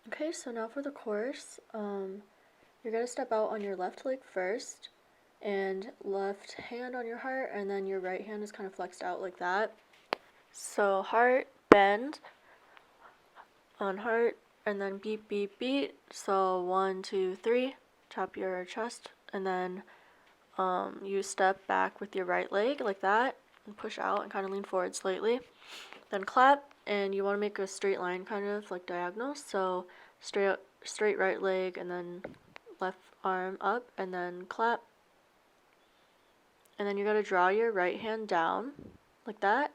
Okay, so now for the chorus, you're gonna step out on your left leg first, and left hand on your heart, and then your right hand is kind of flexed out like that. So heart, bend, on heart, and then beat, beat, beat. So 1, 2, 3, tap your chest, and then you step back with your right leg like that, and push out and kind of lean forward slightly. Then clap, and you want to make a straight line, kind of like diagonal. So straight right leg, and then left arm up, and then clap. And then you're going to draw your right hand down like that.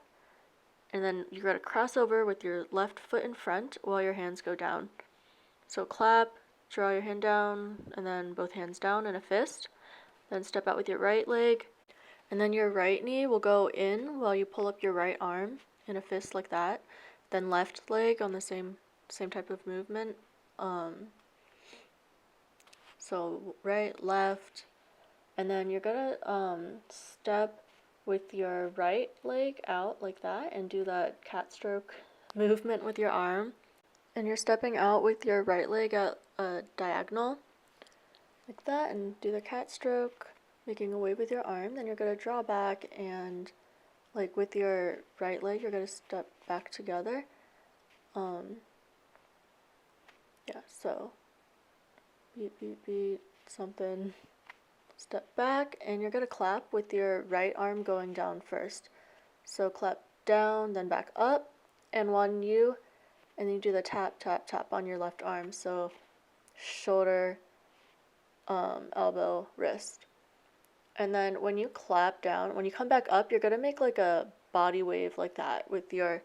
And then you're going to cross over with your left foot in front while your hands go down. So clap, draw your hand down, and then both hands down in a fist. Then step out with your right leg. And then your right knee will go in while you pull up your right arm in a fist like that. Then left leg on the same type of movement. So right, left, and then you're gonna step with your right leg out like that and do that cat stroke movement with your arm. And you're stepping out with your right leg at a diagonal like that and do the cat stroke, making a wave with your arm. Then you're gonna draw back and like with your right leg, you're gonna step back together. Yeah, so beat, beat, beat, something. Step back, and you're gonna clap with your right arm going down first. So clap down, then back up, and and then you do the tap, tap, tap on your left arm. So shoulder, elbow, wrist. And then when you clap down, when you come back up, you're gonna make like a body wave like that with your,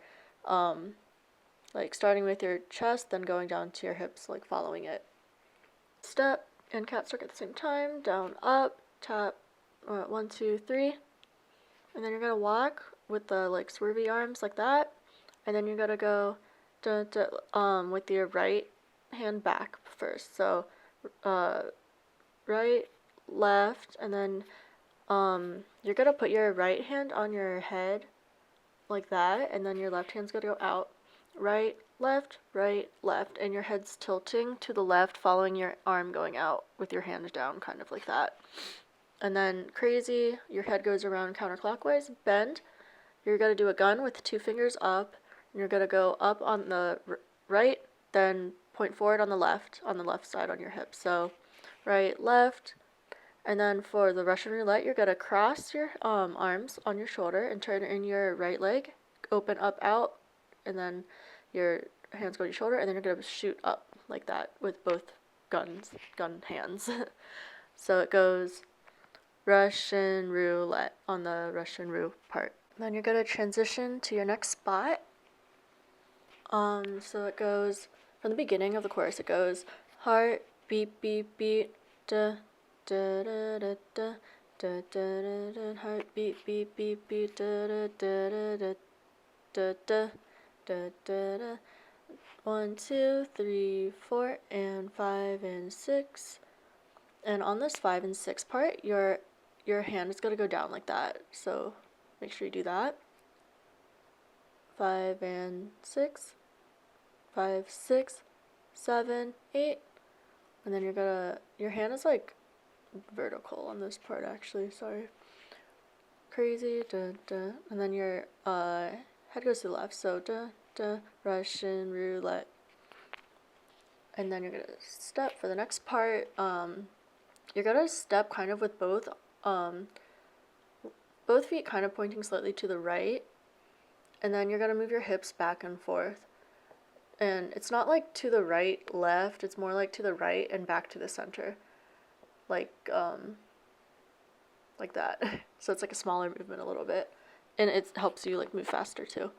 like starting with your chest, then going down to your hips, like following it. Step and cat stroke at the same time, down, up, tap, 1, 2, 3. And then you're gonna walk with the like swervy arms like that. And then you're gonna go with your right hand back first. So right, left, and then you're gonna put your right hand on your head like that, and then your left hand's gonna go out. Right, left, and your head's tilting to the left, following your arm going out with your hand down, kind of like that. And then crazy, your head goes around counterclockwise, bend. You're gonna do a gun with 2 fingers up, and you're gonna go up on the right, then point forward on the left side on your hip. So right, left, and then for the Russian roulette, you're gonna cross your arms on your shoulder and turn in your right leg, open up, out, and then your hands go to your shoulder, and then you're gonna shoot up like that with both gun hands. So it goes Russian roulette on the Russian roux part. Then you're gonna transition to your next spot. So it goes from the beginning of the chorus. It goes heart, beat, beat, beat, da, da, da, da, da, da, da, da, da, heart, beat, beat, beat, beat, da, da, da, da, da, da, da, da, da. 1, 2, 3, 4, and 5 and 6. And on this 5 and 6 part, your hand is gonna go down like that. So make sure you do that. 5 and 6, 5, 6, 7, 8, and then your hand is like vertical on this part actually. Sorry. Crazy, da da, and then your head goes to the left. So da da, Russian roulette. And then you're gonna step for the next part. You're gonna step kind of with both feet kind of pointing slightly to the right, and then you're gonna move your hips back and forth. And it's not like to the right, left, it's more like to the right and back to the center. Like that. So it's like a smaller movement a little bit. And it helps you like move faster too.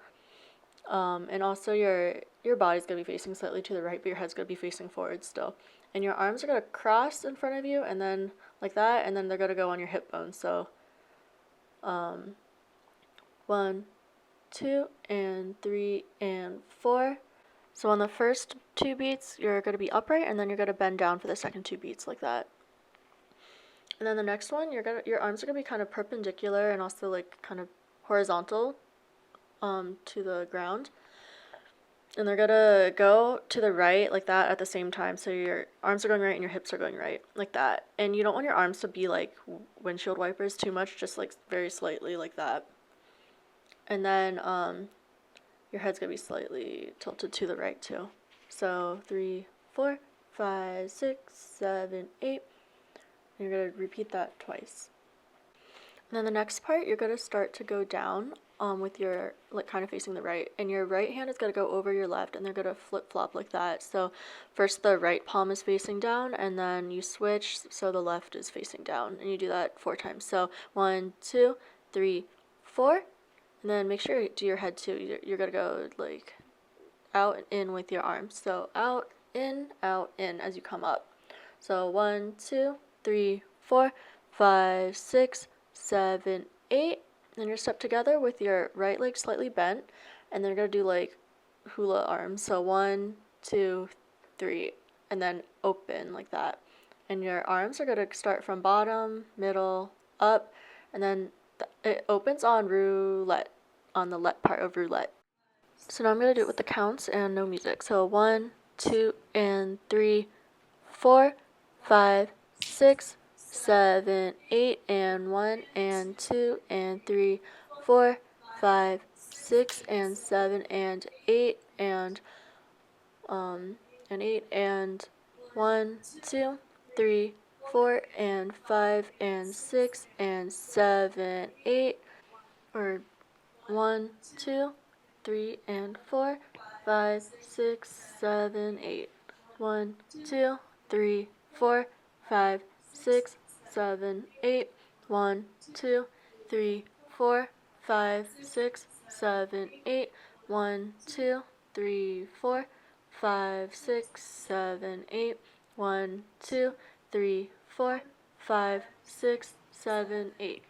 And also your body's gonna be facing slightly to the right, but your head's gonna be facing forward still. And your arms are gonna cross in front of you, and then like that, and then they're gonna go on your hip bones. So 1, 2, and 3, and 4. So on the first 2 beats, you're gonna be upright, and then you're gonna bend down for the second 2 beats like that. And then the next one, your arms are gonna be kind of perpendicular and also like kind of horizontal to the ground. And they're gonna go to the right like that at the same time. So your arms are going right and your hips are going right like that. And you don't want your arms to be like windshield wipers too much, just like very slightly like that. And then your head's gonna be slightly tilted to the right too. So 3, 4, 5, 6, 7, 8. And you're gonna repeat that twice. And then the next part, you're gonna start to go down with your like kind of facing the right, and your right hand is gonna go over your left, and they're gonna flip flop like that. So first the right palm is facing down, and then you switch so the left is facing down, and you do that 4 times. So 1, 2, 3, 4, and then make sure you do your head too. You're gonna go like out and in with your arms. So out, in, as you come up. So 1, 2, 3, 4, 5, 6, 7, 8. Then you're step together with your right leg slightly bent, and then you're gonna do like hula arms. So 1, 2, 3, and then open like that. And your arms are gonna start from bottom, middle, up, and then it opens on roulette, on the left part of roulette. So now I'm gonna do it with the counts and no music. So 1, 2, and 3, 4, 5, 6, 7, 8, and 1, and 2, and 3, 4, 5, 6, and 7, and 8, and 8, and 1, 2, 3, 4, and 5, and 6, and 7, 8, or 1, 2, 3, and 4, 5, 6, 7, 8. 1, 2, 3, 4, 5, 6, 7, 8. 1, 2, 3, 4, 5, 6, 7, 8. 1, 2, 3, 4, 5, 6, 7, 8. 1, 2, 3, 4, 5, 6, 7, 8.